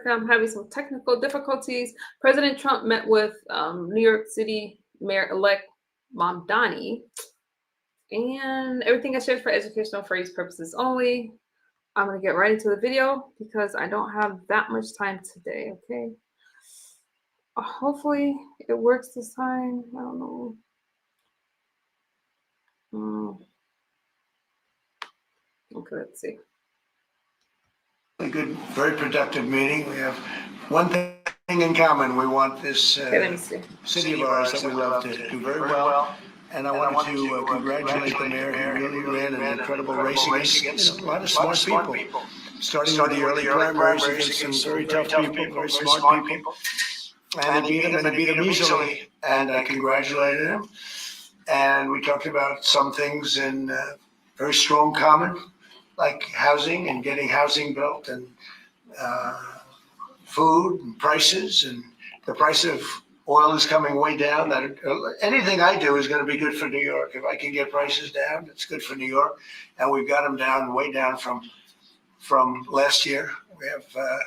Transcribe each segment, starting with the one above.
America. I'm having some technical difficulties. President Trump met with New York City Mayor-elect Mamdani, and everything I shared for educational phrase purposes only. I'm going to get right into the video because I don't have that much time today, okay? Hopefully it works this time. I don't know. Okay, let's see. A good, very productive meeting. We have one thing in common. We want this city of ours that we love to do very well. And I wanted to congratulate the mayor. He really ran an incredible race against a lot of smart people. Starting with the early primaries against some very tough people, very smart people. And he beat him easily. And I congratulated him. And we talked about some things in very strong common, like housing and getting housing built, and food and prices, and the price of oil is coming way down. That anything I do is going to be good for New York. If I can get prices down, it's good for New York, and we've got them down, way down from last year. We have,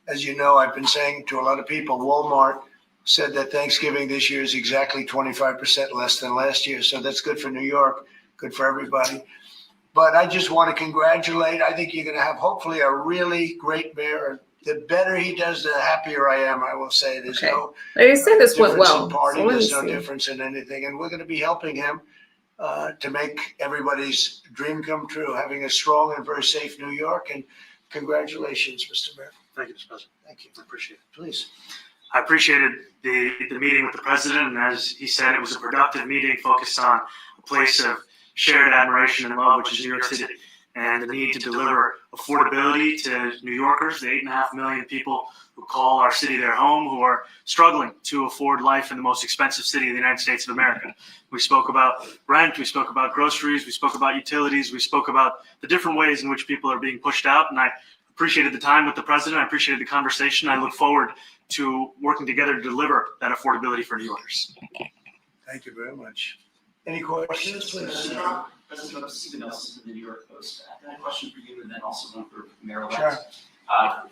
as you know, I've been saying to a lot of people, Walmart said that Thanksgiving this year is exactly 25% less than last year. So that's good for New York, good for everybody. But I just want to congratulate. I think you're going to have hopefully a really great mayor. The better he does, the happier I am. I will say there's no this went well. Party. There's no difference in anything, and we're going to be helping him to make everybody's dream come true. Having a strong and very safe New York. And congratulations, Mr. Mayor. Thank you, Mr. President. Thank you. I appreciate it. Please. I appreciated the meeting with the president, and as he said, it was a productive meeting focused on a place of shared admiration and love, which is New York City, and the need to deliver affordability to New Yorkers, the 8.5 million people who call our city their home, who are struggling to afford life in the most expensive city in the United States of America. We spoke about rent, we spoke about groceries, we spoke about utilities, we spoke about the different ways in which people are being pushed out, and I appreciated the time with the president. I appreciated the conversation. I look forward to working together to deliver that affordability for New Yorkers. Thank you very much. Any questions, please? President Stephen Nelson from the New York Post. I have a question for you, and then also one for Mayor-elect. Sure.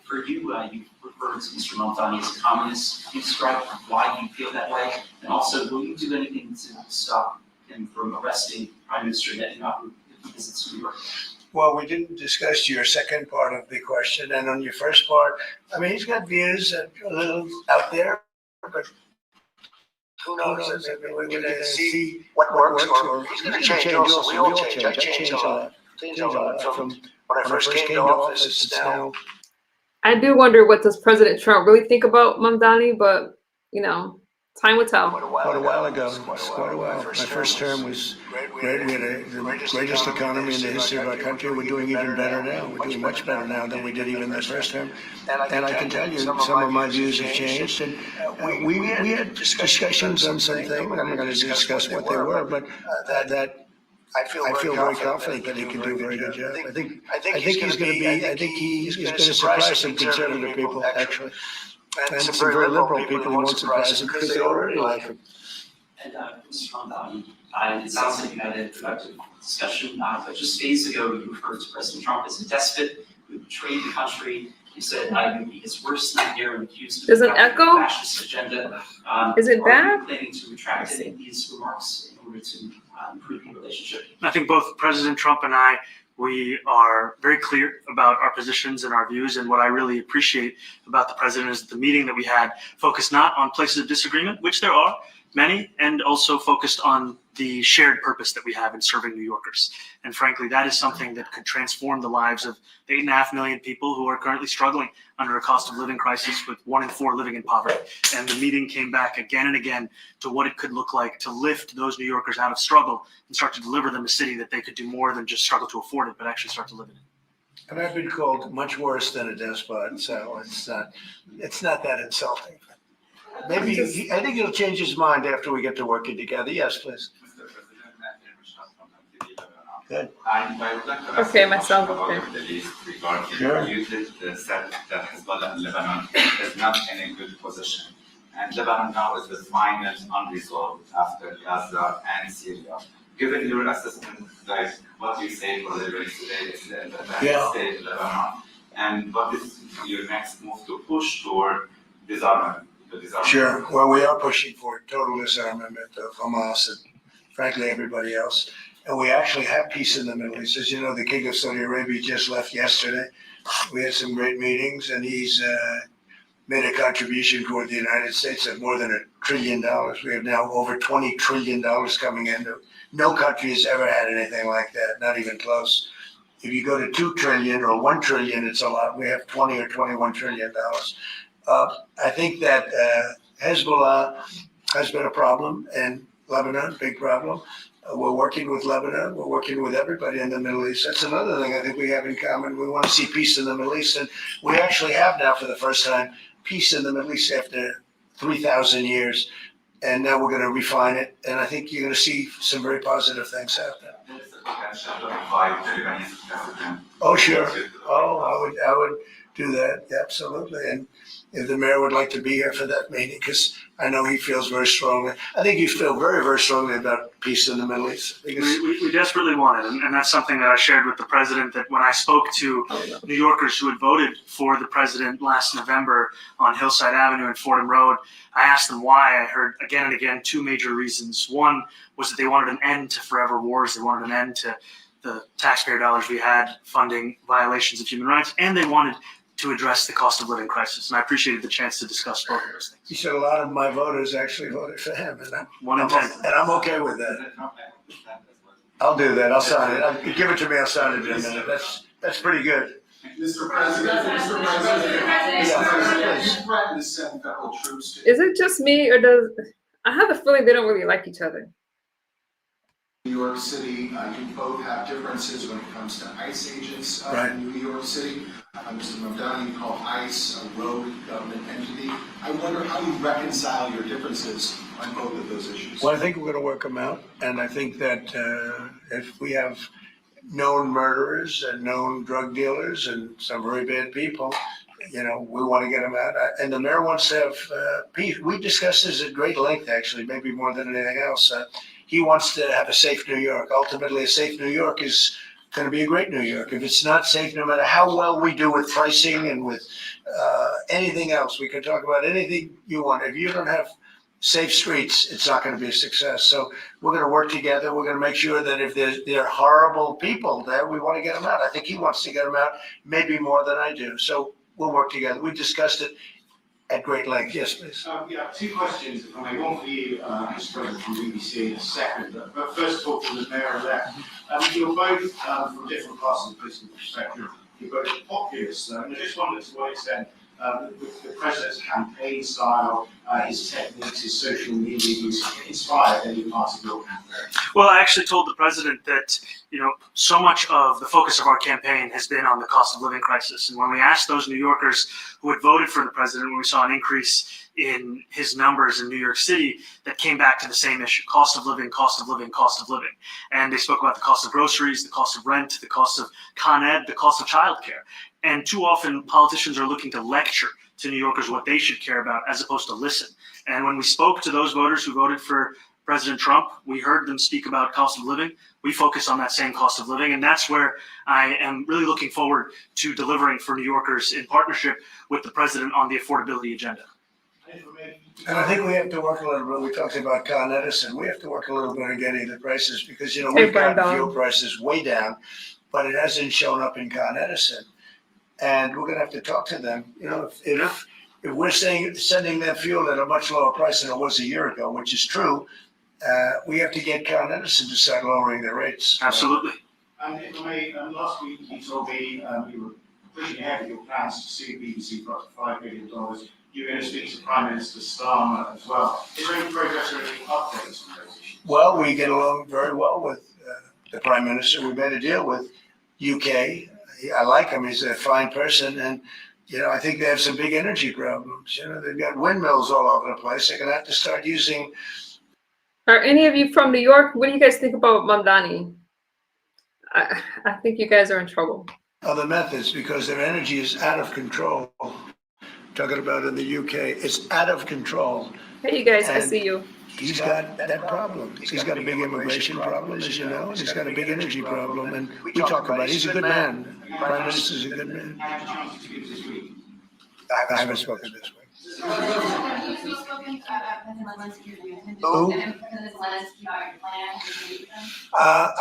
For you, you referred to Mr. Mamdani as a communist. Can you describe why you feel that way? And also, will you do anything to stop him from arresting Prime Minister Netanyahu if he visits New York? Well, we didn't discuss your second part of the question, and on your first part, I mean, he's got views a little out there, but who knows? I mean, we're going to see what works, or he's going to change also. We all change. I changed a lot from when I first came to office. It's now. I do wonder, what does President Trump really think about Mamdani, but, you know, time will tell. Quite a while ago. Quite a while. My first term was great. We had the greatest economy in the history of our country. We're doing even better now. We're doing much better now than we did even the first term. And I can tell you, some of my views have changed. And we had discussions on some things. I'm not going to discuss what they were, but that I feel very confident that he can do a very good job. I think he's going to surprise some conservative people, actually. And some very liberal people, he won't surprise them because they already like him. And Mr. Mamdani, it sounds like you had a productive discussion, but just days ago you referred to President Trump as a despot who betrayed the country. You said he would be his worst nightmare and accused of a fascist agenda. Is it bad? Are you planning to retract any of these remarks in order to improve the relationship? I think both President Trump and I, we are very clear about our positions and our views, and what I really appreciate about the president is the meeting that we had focused not on places of disagreement, which there are many, and also focused on the shared purpose that we have in serving New Yorkers. And frankly, that is something that could transform the lives of the 8.5 million people who are currently struggling under a cost of living crisis, with 1 in 4 living in poverty. And the meeting came back again and again to what it could look like to lift those New Yorkers out of struggle and start to deliver them a city that they could do more than just struggle to afford it, but actually start to live in it. And I've been called much worse than a despot, so it's not that insulting. Maybe I think he'll change his mind after we get to working together. Yes, please. Good. Okay, myself. Okay. Sure. You said that Hezbollah in Lebanon is not in a good position, and Lebanon now is the final unresolved after Gaza and Syria. Given your assessment, like what you say for the race today is the United States, Lebanon, And what is your next move to push toward disarmament? Sure. Well, we are pushing for total disarmament of Hamas and frankly everybody else. And we actually have peace in the Middle East. As you know, the King of Saudi Arabia just left yesterday. We had some great meetings, and he's made a contribution toward the United States of more than $1 trillion. We have now over $20 trillion coming in. No country has ever had anything like that, not even close. If you go to 2 trillion or 1 trillion, it's a lot. We have 20 or 21 trillion dollars. I think that Hezbollah has been a problem, and Lebanon, big problem. We're working with Lebanon. We're working with everybody in the Middle East. That's another thing I think we have in common. We want to see peace in the Middle East, and we actually have now for the first time peace in the Middle East after 3,000 years. And now we're going to refine it, and I think you're going to see some very positive things happen. What is the potential to invite the Lebanese president? Oh, sure. Oh, I would do that. Yeah, absolutely. And if the mayor would like to be here for that meeting, because I know he feels very strongly. I think you feel very, very strongly about peace in the Middle East. We desperately want it, and that's something that I shared with the president, that when I spoke to New Yorkers who had voted for the president last November on Hillside Avenue and Fordham Road, I asked them why. I heard again and again two major reasons. One was that they wanted an end to forever wars. They wanted an end to the taxpayer dollars we had funding violations of human rights, and they wanted to address the cost of living crisis. And I appreciated the chance to discuss both of those things. He said a lot of my voters actually voted for him, and I'm okay with that. I'll do that. I'll sign it. Give it to me. I'll sign it in a minute. That's pretty good. Mr. President, you threatened to send federal troops to Is it just me, or does I have the feeling they don't really like each other? New York City? You both have differences when it comes to ICE agents Right. in New York City. Mr. Mamdani called ICE a rogue government entity. I wonder how you reconcile your differences on both of those issues. Well, I think we're going to work them out, and I think that if we have known murderers and known drug dealers and some very bad people, we want to get them out. And the mayor wants to have peace. We discussed this at great length, actually, maybe more than anything else. He wants to have a safe New York. Ultimately, a safe New York is going to be a great New York. If it's not safe, no matter how well we do with pricing and with anything else, we can talk about anything you want. If you don't have safe streets, it's not going to be a success. So we're going to work together. We're going to make sure that if there are horrible people there, we want to get them out. I think he wants to get them out maybe more than I do. So we'll work together. We discussed it at great length. Yes, please. Yeah, two questions, if I may. One for you, Mr. President from BBC, and a second. But first of all, for the mayor-elect. You're both from different parts of the political spectrum. You're both populists. And I just wondered to what extent the president's campaign style, his techniques, his social media use inspired any part of your campaign? Well, I actually told the president that, so much of the focus of our campaign has been on the cost of living crisis. And when we asked those New Yorkers who had voted for the president, when we saw an increase in his numbers in New York City, that came back to the same issue: cost of living, cost of living, cost of living. And they spoke about the cost of groceries, the cost of rent, the cost of Con Ed, the cost of childcare. And too often politicians are looking to lecture to New Yorkers what they should care about as opposed to listen. And when we spoke to those voters who voted for President Trump, we heard them speak about cost of living. We focus on that same cost of living. And that's where I am really looking forward to delivering for New Yorkers in partnership with the president on the affordability agenda. And I think we have to work a little bit. We talked about Con Edison. We have to work a little bit on getting the prices because, we've got fuel prices way down, but it hasn't shown up in Con Edison. And we're going to have to talk to them. If we're sending them fuel at a much lower price than it was a year ago, which is true, we have to get Con Edison to start lowering their rates. Absolutely. And if I may, last week you told me you were pushing ahead with your plans to sue BBC for up to $5 billion. You're going to speak to Prime Minister Starmer as well. Is there any progress or any updates on those issues? Well, we get along very well with the Prime Minister. We made a deal with UK. I like him. He's a fine person. And, I think they have some big energy problems. They've got windmills all over the place. They're going to have to start using. Are any of you from New York? What do you guys think about Mamdani? I think you guys are in trouble. Other methods because their energy is out of control. talking about in the UK. It's out of control. Hey, you guys, I And see you. He's got that problem. He's got a big immigration problem, as you know, and he's got a big energy problem. And we talk about it. He's a good man. Prime Minister's a good man. I had a chance to speak this week. I haven't spoken this way. Have you spoken to President Zelensky? Who? President Zelensky about your plan?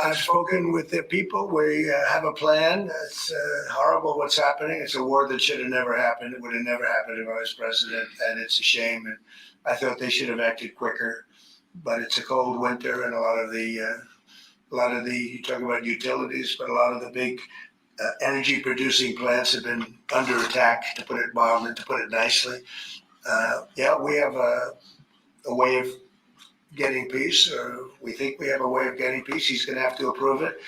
I've spoken with the people. We have a plan. It's horrible what's happening. It's a war that should have never happened. It would have never happened if I was president, and it's a shame. And I thought they should have acted quicker. But it's a cold winter, and a lot of the you talk about utilities, but a lot of the big energy producing plants have been under attack, to put it mildly, to put it nicely. Yeah, we have a way of getting peace, or we think we have a way of getting peace. He's going to have to approve it.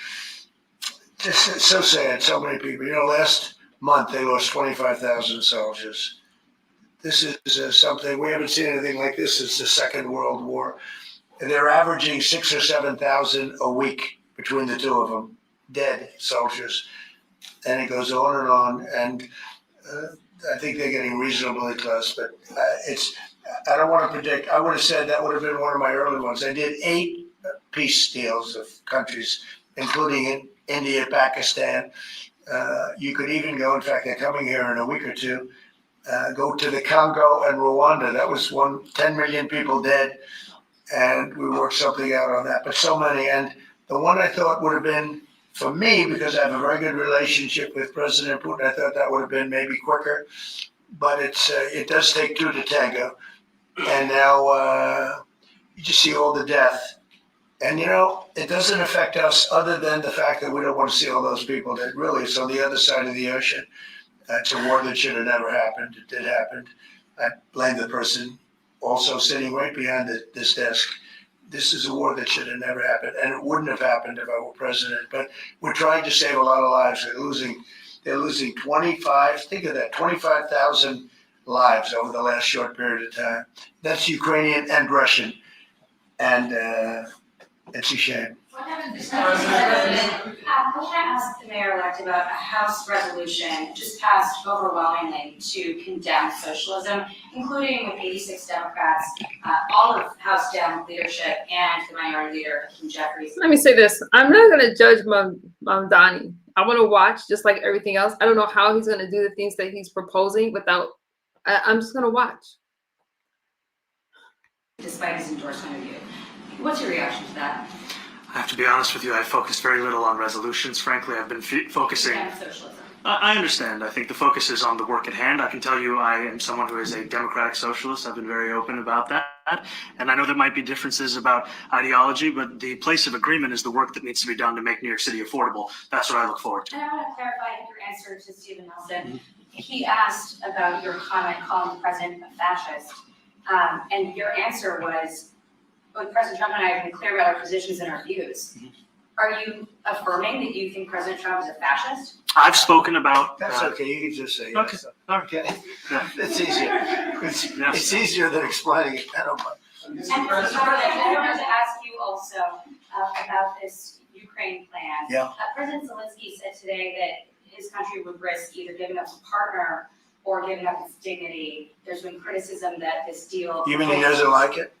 Just it's so sad. So many people. You know, last month they lost 25,000 soldiers. This is something we haven't seen anything like this since the Second World War. And they're averaging 6,000 or 7,000 a week between the two of them, dead soldiers. And it goes on and on. And I think they're getting reasonably close. But I don't want to predict. I would have said that would have been one of my early ones. I did 8 peace deals of countries, including in India, Pakistan. You could even go, in fact, they're coming here in a week or two, go to the Congo and Rwanda. That was 10 million people dead. And we worked something out on that. But so many. And the one I thought would have been, for me, because I have a very good relationship with President Putin, I thought that would have been maybe quicker. But it does take 2 to tango. And now you just see all the death. And, you know, it doesn't affect us other than the fact that we don't want to see all those people that really is on the other side of the ocean. It's a war that should have never happened. It did happen. I blame the person also sitting right behind this desk. This is a war that should have never happened, and it wouldn't have happened if I were president. But we're trying to save a lot of lives. They're losing 25,000 lives over the last short period of time. That's Ukrainian and Russian, and it's a shame. What happened to President? I want to ask the mayor-elect about a House resolution just passed overwhelmingly to condemn socialism, including with 86 Democrats, all of House Dem leadership, and the minority leader, Hakeem Jeffries. Let me say this. I'm not going to judge Mamdani. I want to watch just like everything else. I don't know how he's going to do the things that he's proposing without, I'm just going to watch. Despite his endorsement of you. What's your reaction to that? I have to be honest with you, I focused very little on resolutions. Frankly, I've been focusing. Condemn socialism. I understand. I think the focus is on the work at hand. I can tell you I am someone who is a democratic socialist. I've been very open about that. And I know there might be differences about ideology, but the place of agreement is the work that needs to be done to make New York City affordable. That's what I look forward to. And I want to clarify your answer to Stephen Nelson. He asked about your comment calling the president a fascist. And your answer was, both President Trump and I have been clear about our positions and our views. Are you affirming that you think President Trump is a fascist? I've spoken about. That's okay. You can just say Okay. yes. All right. Okay. Yeah. It's easier. It's easier than explaining it. I don't mind. And Mr. President, I wanted to ask you also about this Ukraine plan. Yeah. President Zelensky said today that his country would risk either giving up a partner or giving up its dignity. There's been criticism that this deal. You mean he doesn't like it?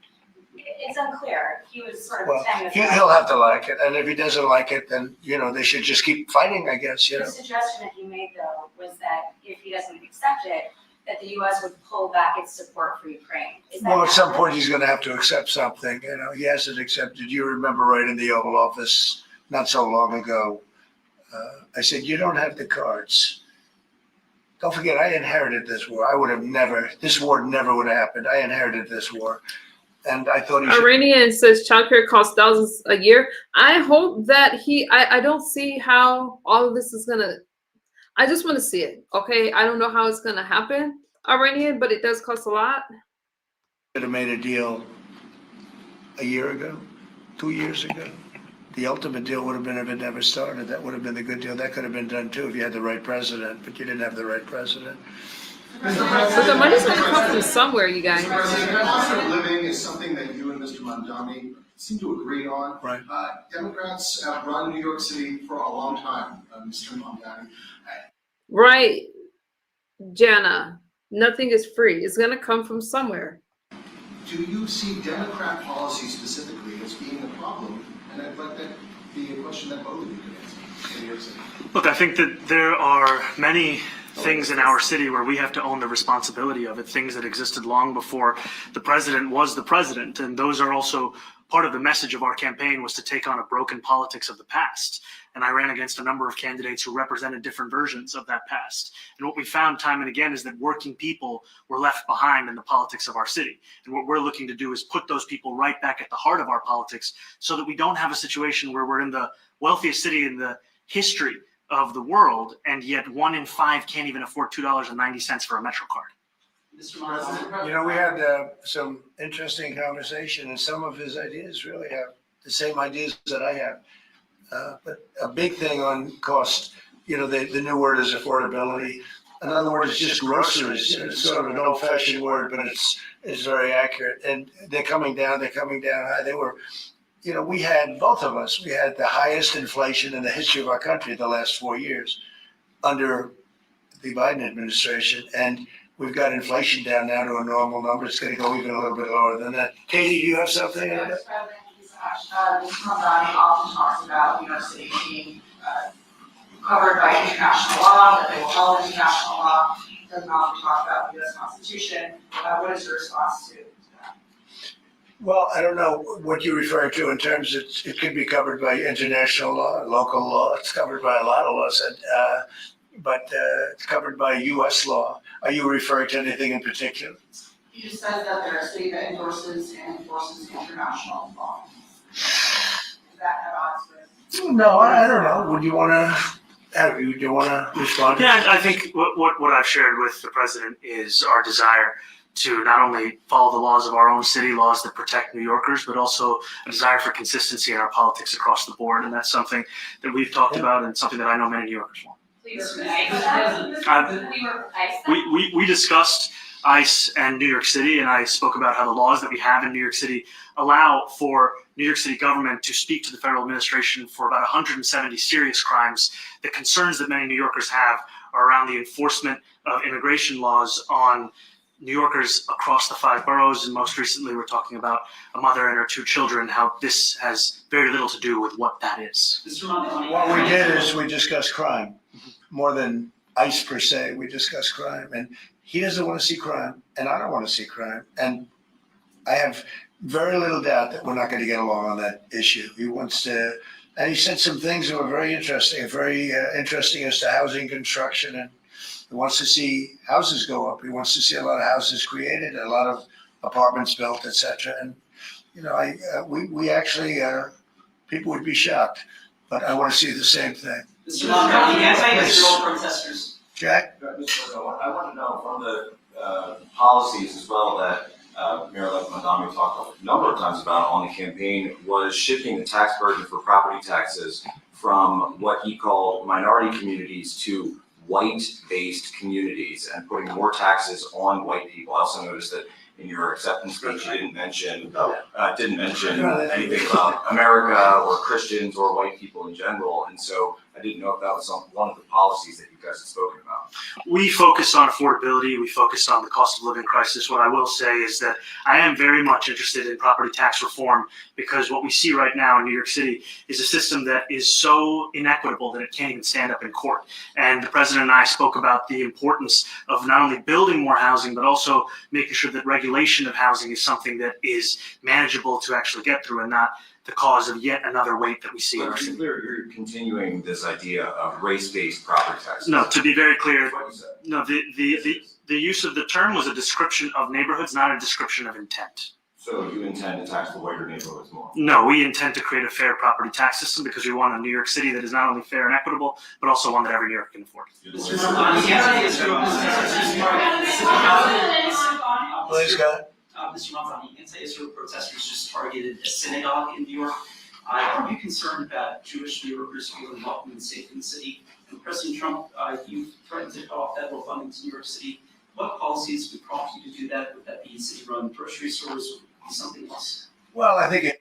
It's unclear. He was sort of Well, pretending. he'll have to like it. And if he doesn't like it, then, you know, they should just keep fighting, I guess, you The know. suggestion that he made, though, was that if he doesn't accept it, that the U.S. would pull back its support for Ukraine. Is that Well, at some accurate? point, he's going to have to accept something. You know, he hasn't accepted. You remember right in the Oval Office not so long ago, I said, you don't have the cards. Don't forget, I inherited this war. This war never would have happened. I inherited this war. And I thought he should. Iranian says childcare costs thousands a year. I hope that I don't see how all of this is gonna, I just want to see it. Okay. I don't know how it's gonna happen, Iranian, but it does cost a lot. Should have made a deal a year ago, 2 years ago. The ultimate deal would have been if it never started. That would have been the good deal. That could have been done too if you had the right president, but you didn't have the right president. But the money's gonna come from somewhere, you guys. Mr. President, cost of living is something that you and Mr. Mamdani seem to agree on. Right. Democrats have run New York City for a long time, Mr. Mamdani. Right, Jana. Nothing is free. It's going to come from somewhere. Do you see Democrat policy specifically as being a problem? And I'd like that be a question that both of you can answer in New York City. Look, I think that there are many things in our city where we have to own the responsibility of it, things that existed long before the president was the president. And those are also part of the message of our campaign, was to take on a broken politics of the past. And I ran against a number of candidates who represented different versions of that past. And what we found time and again is that working people were left behind in the politics of our city. And what we're looking to do is put those people right back at the heart of our politics, so that we don't have a situation where we're in the wealthiest city in the history of the world, and yet 1 in 5 can't even afford $2.90 for a Metro card. Mr. Mamdani. You know, we had some interesting conversation, and some of his ideas really have the same ideas that I have. But a big thing on cost, you know, the new word is affordability. Another word is just groceries. You know, it's sort of an old-fashioned word, but it's very accurate. And they're coming down high. They were, you know, we had, both of us, we had the highest inflation in the history of our country the last 4 years under the Biden administration. And we've got inflation down now to a normal number. It's going to go even a little bit lower than that. Katie, do you have something? Yes, President, thank you so much. Mr. Mamdani often talks about New York City being covered by international law, that they will follow international law. Doesn't often talk about the U.S. Constitution. What is your response to that? Well, I don't know what you refer to in terms of it could be covered by international law, local law. It's covered by a lot of laws, but it's covered by U.S. law. Are you referring to anything in particular? You just said that they're a city that endorses and enforces international law. Is that at odds with? No, I don't know. Would you want to? Do you want to respond? Yeah, I think what I've shared with the president is our desire to not only follow the laws of our own city, laws that protect New Yorkers, but also a desire for consistency in our politics across the board. And that's something that we've talked about, and something that I know many New Yorkers want. We discussed ICE and New York City, and I spoke about how the laws that we have in New York City allow for New York City government to speak to the federal administration for about 170 serious crimes. The concerns that many New Yorkers have are around the enforcement of immigration laws on New Yorkers across the 5 boroughs, and most recently we're talking about a mother and her 2 children, how this has very little to do with what that is. Mr. Mamdani. What we did is we discussed crime more than ICE per se. We discussed crime, and he doesn't want to see crime, and I don't want to see crime. And I have very little doubt that we're not going to get along on that issue. He wants to, and he said some things that were very interesting as to housing construction, and he wants to see houses go up. He wants to see a lot of houses created, a lot of apartments built, etc. And you know, we actually people would be shocked, but I want to see the same thing. Mr. Mamdani, anti-Israel protesters. Jack? I want to know from the policies as well that Mayor-elect Mamdani talked a number of times about on the campaign was shifting the tax burden for property taxes from what he called minority communities to white-based communities and putting more taxes on white people. I also noticed that in your acceptance speech, you didn't mention anything about America or Christians or white people in general. And so I didn't know if that was one of the policies that you guys had spoken about. We focus on affordability. We focus on the cost of living crisis. What I will say is that I am very much interested in property tax reform, because what we see right now in New York City is a system that is so inequitable that it can't even stand up in court. And the president and I spoke about the importance of not only building more housing, but also making sure that regulation of housing is something that is manageable to actually get through, and not the cause of yet another weight that we see in our But to be city. clear, you're continuing this idea of race-based property taxes. No, to be very clear, That's what you said. no, the use of the term was a description of neighborhoods, not a description of intent. So you intend to tax the whiter neighborhoods more? No, we intend to create a fair property tax system, because we want a New York City that is not only fair and equitable, but also one that every New Yorker can afford. Mr. Mamdani, anti-Israel protesters Please, go ahead. Mr. Mamdani, anti-Israel protesters just targeted a synagogue in New York. Are you concerned about Jewish New Yorkers feeling welcome and safe in the city? And President Trump, you threatened to cut off federal funding to New York City. What policies would prompt you to do that? Would that be city-run grocery stores, or be something else? Well, I think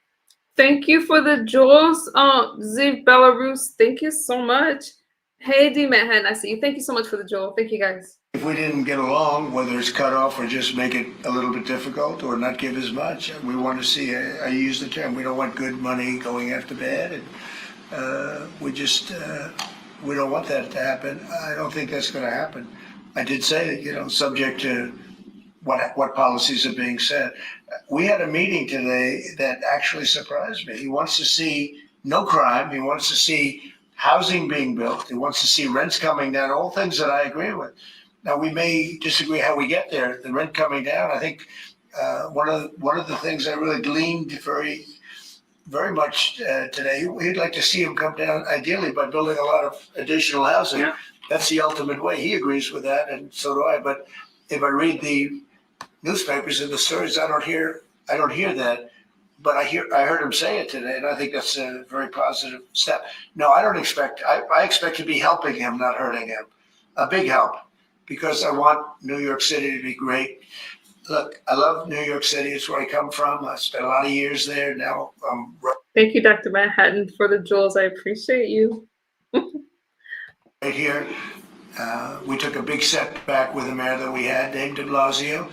Thank you for the jewels, Ziv Belarus. Thank you so much. Hey, D Manhattan, I see you. Thank you so much for the jewel. Thank you, guys. if we didn't get along, whether it's cut off or just make it a little bit difficult or not give as much, we want to see, I use the term, we don't want good money going after bad. And we don't want that to happen. I don't think that's going to happen. I did say that, subject to what policies are being set. We had a meeting today that actually surprised me. He wants to see no crime. He wants to see housing being built. He wants to see rents coming down, all things that I agree with. Now, we may disagree how we get there. The rent coming down, I think one of the things I really gleaned very much today, he'd like to see him come down ideally by building a lot of additional housing. Yeah. That's the ultimate way. He agrees with that, and so do I. But if I read the newspapers and the stories, I don't hear that. But I heard him say it today, and I think that's a very positive step. No, I don't expect. I expect to be helping him, not hurting him. A big help, because I want New York City to be great. Look, I love New York City. It's where I come from. I spent a lot of years there. Now I'm Thank you, Dr. Manhattan, for the jewels. I appreciate you. right here. We took a big setback with the mayor that we had, Dave de Blasio.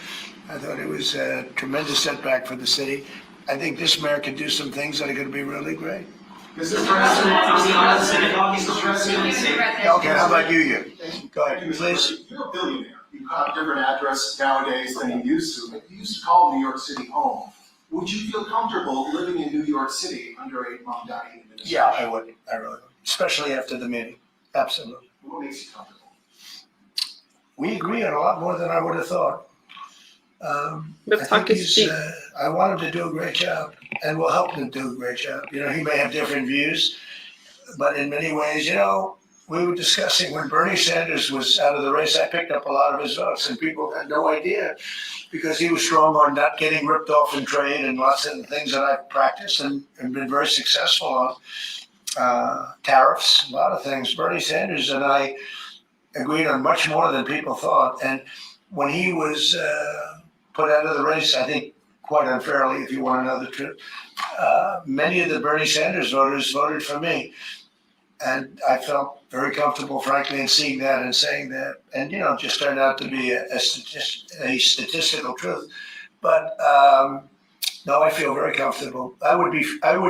I thought it was a tremendous setback for the city. I think this mayor can do some things that are going to be really great. Mr. President, Okay, how about you? Go ahead, please. You're a billionaire. You have a different address nowadays than you used to. You used to call New York City home. Would you feel comfortable living in New York City under a Mamdani administration? Yeah, I would. I really would. Especially after the meeting. Absolutely. What makes you comfortable? We agree on a lot more than I would have thought. The I talk think is cheap. I want him to do a great job, and we'll help him do a great job. He may have different views, but in many ways, we were discussing when Bernie Sanders was out of the race, I picked up a lot of his votes, and people had no idea because he was strong on not getting ripped off in trade and lots of the things that I've practiced and been very successful on. Tariffs, a lot of things. Bernie Sanders and I agreed on much more than people thought. And when he was put out of the race, I think quite unfairly, if you want to know the truth, many of the Bernie Sanders voters voted for me. And I felt very comfortable, frankly, in seeing that and saying that. And, just turned out to be a statistical truth. But no, I feel very comfortable. I would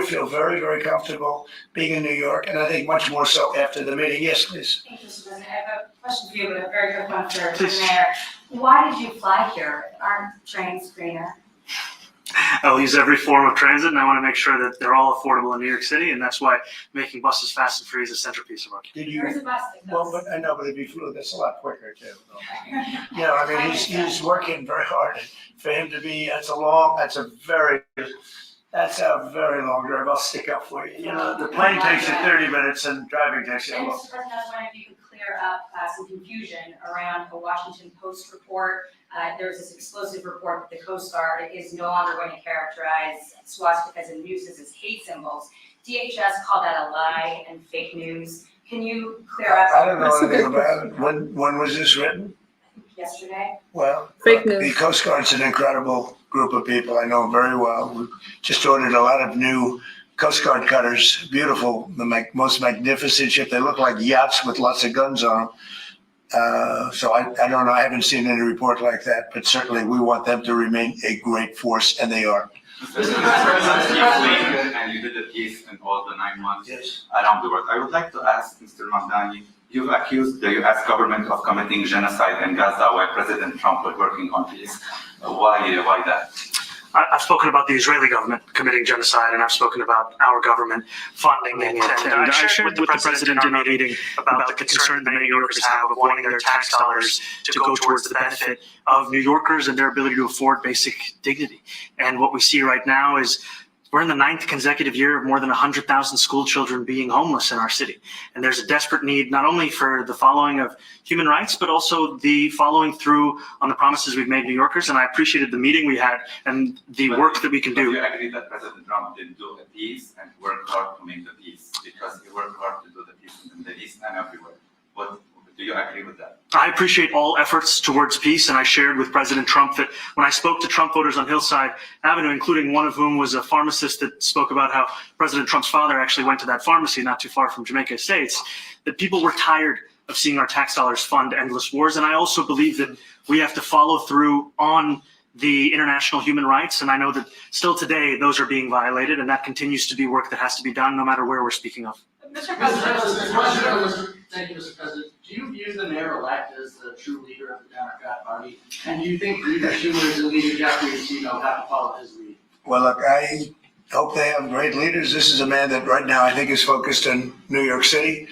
feel very, very comfortable being in New York, and I think much more so after the meeting. Yes, please. Thank you, Mr. President. I have a question for you, but a very quick one for the mayor. Why did you fly here? Aren't trains greener? I'll use every form of transit, and I want to make sure that they're all affordable in New York City, and that's why making buses fast and free is a centerpiece of our community. Did Where's you? the bus that Well, goes? but I know, but if you flew, that's a lot quicker too. I mean, he's working very hard. For him to be, that's a very long drive. I'll stick up for you. The plane takes you 30 minutes and driving takes you a And long. Mr. President, I was wondering if you could clear up some confusion around a Washington Post report. There was this explosive report that the Coast Guard is no longer going to characterize swastikas and nooses as hate symbols. DHS called that a lie and fake news. Can you clear up? I don't know That's a anything good about it. When was this written? Yesterday? Well, Fake the news. Coast Guard's an incredible group of people. I know them very well. We just ordered a lot of new Coast Guard cutters. Beautiful, the most magnificent ship. They look like yachts with lots of guns on them. So I don't know. I haven't seen any report like that, but certainly we want them to remain a great force, and they are. Mr. President, and you did a piece in all the 9 months Yes. around the world. I would like to ask Mr. Mamdani, you've accused the U.S. government of committing genocide in Gaza while President Trump was working on peace. Why that? I've spoken about the Israeli government committing genocide, and I've spoken about our government funding it. And I shared with the president in our meeting about the concern that many New Yorkers have of wanting their tax dollars to go towards the benefit of New Yorkers and their ability to afford basic dignity. And what we see right now is we're in the 9th consecutive year of more than 100,000 school children being homeless in our city. And there's a desperate need not only for the following of human rights, but also the following through on the promises we've made New Yorkers. And I appreciated the meeting we had and the work that we can Do do. you agree that President Trump didn't do a peace and work hard to make the peace? Because he worked hard to do the peace in the East and everywhere. Do you agree with that? I appreciate all efforts towards peace, and I shared with President Trump that when I spoke to Trump voters on Hillside Avenue, including one of whom was a pharmacist that spoke about how President Trump's father actually went to that pharmacy not too far from Jamaica Estates, that people were tired of seeing our tax dollars fund endless wars. And I also believe that we have to follow through on the international human rights. And I know that still today, those are being violated, and that continues to be work that has to be done no matter where we're speaking of. Mr. Thank you, Mr. President. Do you view the mayor-elect as the true leader of the Democrat Party? And do you think Leader Schumer and Leader Jeffries, have to follow his lead? Well, look, I hope they have great leaders. This is a man that right now I think is focused on New York City.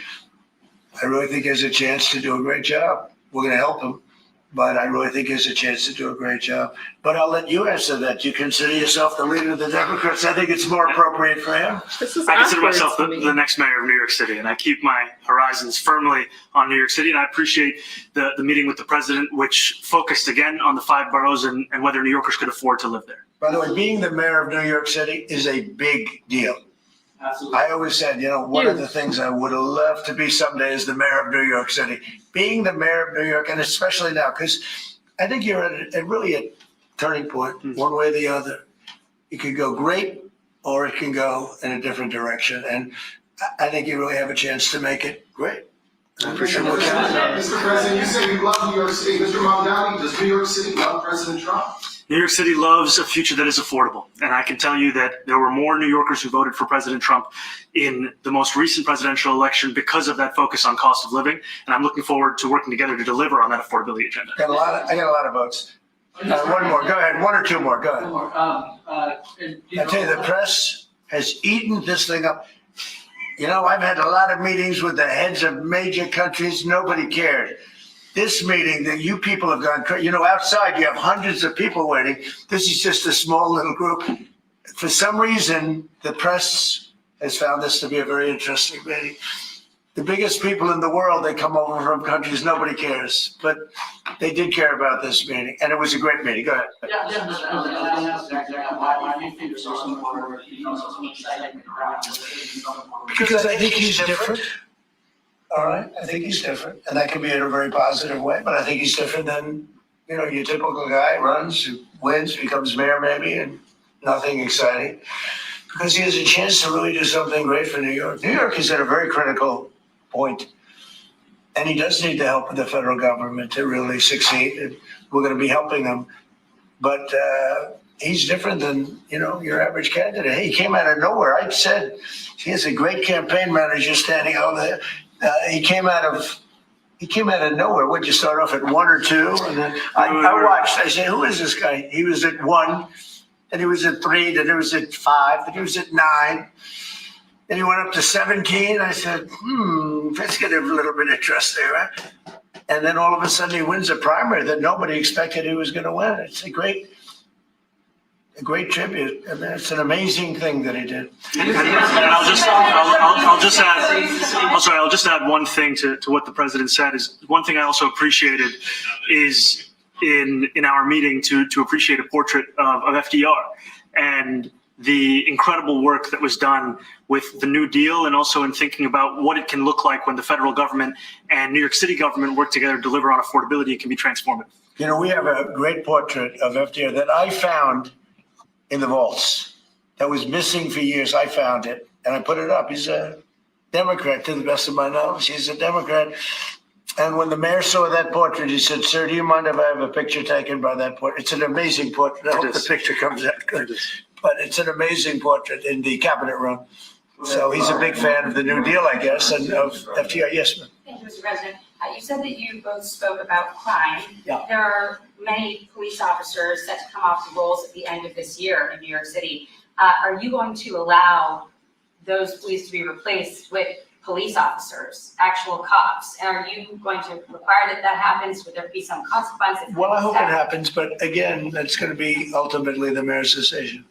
I really think he has a chance to do a great job. We're going to help him, but I really think he has a chance to do a great job. But I'll let you answer that. Do you consider yourself the leader of the Democrats? I think it's more appropriate for him. This is I consider awkward myself to me. the next mayor of New York City, and I keep my horizons firmly on New York City. And I appreciate the meeting with the president, which focused again on the 5 boroughs and whether New Yorkers could afford to live there. By the way, being the mayor of New York City is a big deal. Absolutely. I always said, one of the things I would have loved to be someday is the mayor of New York City. Being the mayor of New York, and especially now, because I think you're at really a turning point, one way or the other. It could go great, or it can go in a different direction. And I think you really have a chance to make it great. I appreciate what you're doing. Mr. President, you said you love New York City. Mr. Mamdani, does New York City love President Trump? New York City loves a future that is affordable. And I can tell you that there were more New Yorkers who voted for President Trump in the most recent presidential election because of that focus on cost of living. And I'm looking forward to working together to deliver on that affordability agenda. I got a lot of votes. One more, go ahead. 1 or 2 more, go ahead. I tell you, the press has eaten this thing up. I've had a lot of meetings with the heads of major countries. Nobody cared. This meeting that you people have gone, outside you have hundreds of people waiting. This is just a small little group. For some reason, the press has found this to be a very interesting meeting. The biggest people in the world, they come over from countries nobody cares, but they did care about this meeting, and it was a great meeting. Go ahead. Because I think he's different. All right, I think he's different, and that can be in a very positive way. But I think he's different than your typical guy runs, who wins, becomes mayor maybe, and nothing exciting. Because he has a chance to really do something great for New York. New York is at a very critical point, and he does need the help of the federal government to really succeed. And we're going to be helping him, but he's different than your average candidate. He came out of nowhere. I said he has a great campaign manager standing over there. He came out of nowhere. Would you start off at 1 or 2? And then I watched. I said, "Who is this guy?" He was at 1, then he was at 3, then he was at 5, then he was at 9, then he went up to 17. I said, let's get a little bit of trust there, right? And then all of a sudden he wins a primary that nobody expected he was going to win. It's a great tribute. I mean, it's an amazing thing that he did. And I'll just add one thing to what the president said. Is one thing I also appreciated is in our meeting to appreciate a portrait of FDR and the incredible work that was done with the New Deal, and also in thinking about what it can look like when the federal government and New York City government work together to deliver on affordability. It can be transformative. We have a great portrait of FDR that I found in the vaults that was missing for years. I found it and I put it up. He's a Democrat, to the best of my knowledge. He's a Democrat. And when the mayor saw that portrait, he said, "Sir, do you mind if I have a picture taken by that portrait?" It's an amazing portrait. I hope the picture comes out good. But it's an amazing portrait in the cabinet room. So he's a big fan of the New Deal, I guess, and of FDR. Yes, ma'am. Thank you, Mr. President. You said that you both spoke about crime. Yeah. There are many police officers set to come off the rolls at the end of this year in New York City. Are you going to allow those police to be replaced with police officers, actual cops? And are you going to require that happens? Would there be some consequence? Well, I hope it happens, but again, that's going to be ultimately the mayor's decision.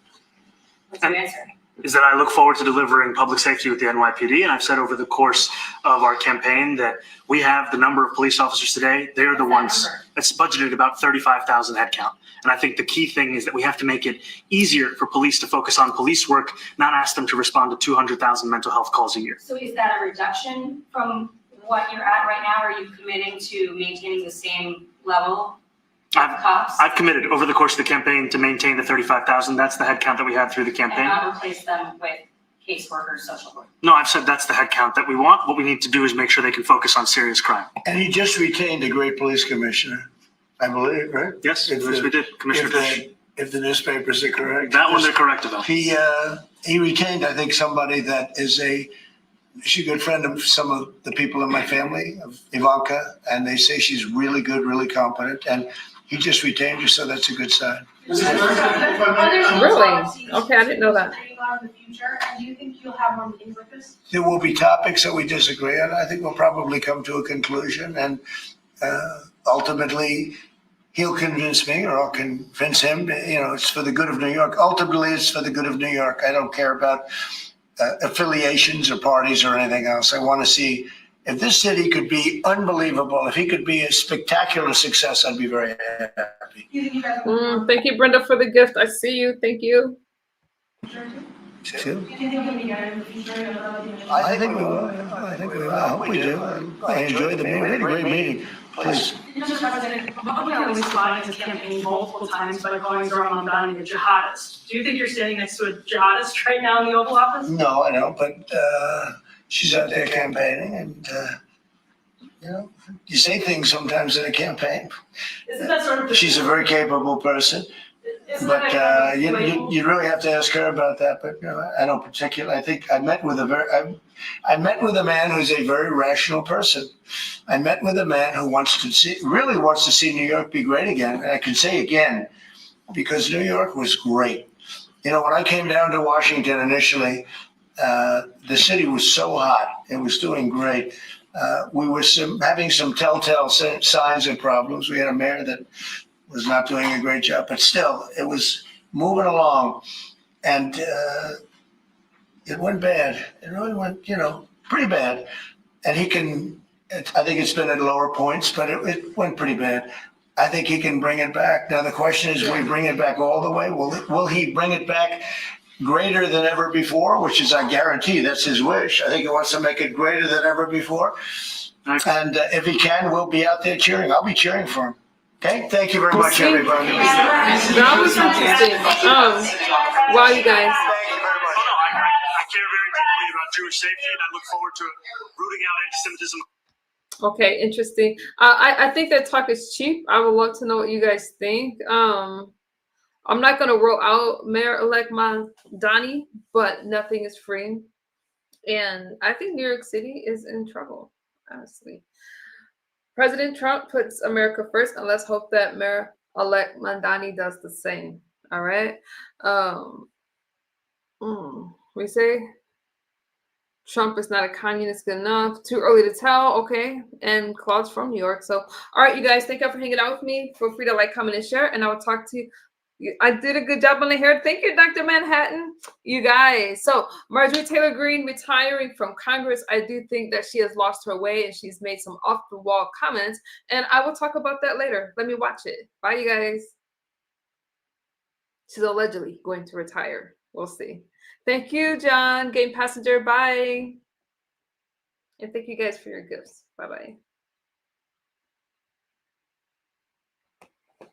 What's your answer? Is that I look forward to delivering public safety with the NYPD. And I've said over the course of our campaign that we have the number of police officers today. They're the ones that's budgeted about 35,000 headcount. And I think the key thing is that we have to make it easier for police to focus on police work, not ask them to respond to 200,000 mental health calls a year. So is that a reduction from what you're at right now? Or are you committing to maintaining the same level of cops? I've committed over the course of the campaign to maintain the 35,000. That's the headcount that we had through the campaign. And not replace them with caseworkers, social workers. No, I've said that's the head count that we want. What we need to do is make sure they can focus on serious crime. And he just retained a great police commissioner, I believe, right? Yes, If yes, the- we did, Commissioner Fish. If the newspapers are correct. That one they're correct about. He retained, I think, somebody that is she's a good friend of some of the people in my family, of Ivanka, and they say she's really good, really competent, and he just retained her, so that's a good sign. Mr. President, if I may, Really? Okay, I didn't know that. In the future, and do you think you'll have more meetings like this? There will be topics that we disagree on. I think we'll probably come to a conclusion, and ultimately, he'll convince me or I'll convince him, it's for the good of New York. Ultimately, it's for the good of New York. I don't care about affiliations or parties or anything else. I want to see if this city could be unbelievable, if he could be a spectacular success, I'd be very happy. Do you think you guys Thank you, Brenda, for the gift. I see you. Thank you. Too. Do you think you'll be together in the future? I think we will. I think we will. I hope we do. I enjoyed the meeting. We had a great meeting. Please. Mr. President, Mamdani released flagged his campaign multiple times by calling Zoran Mamdani a jihadist. Do you think you're standing next to a jihadist right now in the Oval Office? No, I don't, but she's out there campaigning and, you say things sometimes in a campaign. Isn't that sort of She's a very capable person, isn't but that you really have to ask her about that. But I don't particularly. I think I met with I met with a man who's a very rational person. I met with a man who really wants to see New York be great again. And I can say again, because New York was great. When I came down to Washington initially, the city was so hot. It was doing great. We were having some telltale signs and problems. We had a mayor that was not doing a great job, but still, it was moving along. And it went bad. It really went, pretty bad. And I think it's been at lower points, but it went pretty bad. I think he can bring it back. Now, the question is, will he bring it back all the way? Will he bring it back greater than ever before, which is, I guarantee, that's his wish. I think he wants to make it greater than ever before. And if he can, we'll be out there cheering. I'll be cheering for him. Okay? Thank you very much, everybody. That was interesting. Wow, you guys. Thank you very much. I care very deeply about Jewish safety, and I look forward to rooting out anti-Semitism. Okay, interesting. I think that talk is cheap. I would love to know what you guys think. I'm not going to roll out Mayor-elect Mamdani, but nothing is free. And I think New York City is in trouble, honestly. President Trump puts America first, and let's hope that Mayor-elect Mamdani does the same. All right? We say Trump is not a communist good enough. Too early to tell. Okay. And Claude's from New York. So, all right, you guys, thank you for hanging out with me. Feel free to like, comment, and share. And I will talk to you. I did a good job on the hair. Thank you, Dr. Manhattan. You guys. So, Marjorie Taylor Greene retiring from Congress. I do think that she has lost her way and she's made some off-the-wall comments. And I will talk about that later. Let me watch it. Bye, you guys. She's allegedly going to retire. We'll see. Thank you, John. Game passenger. Bye. And thank you guys for your gifts. Bye-bye.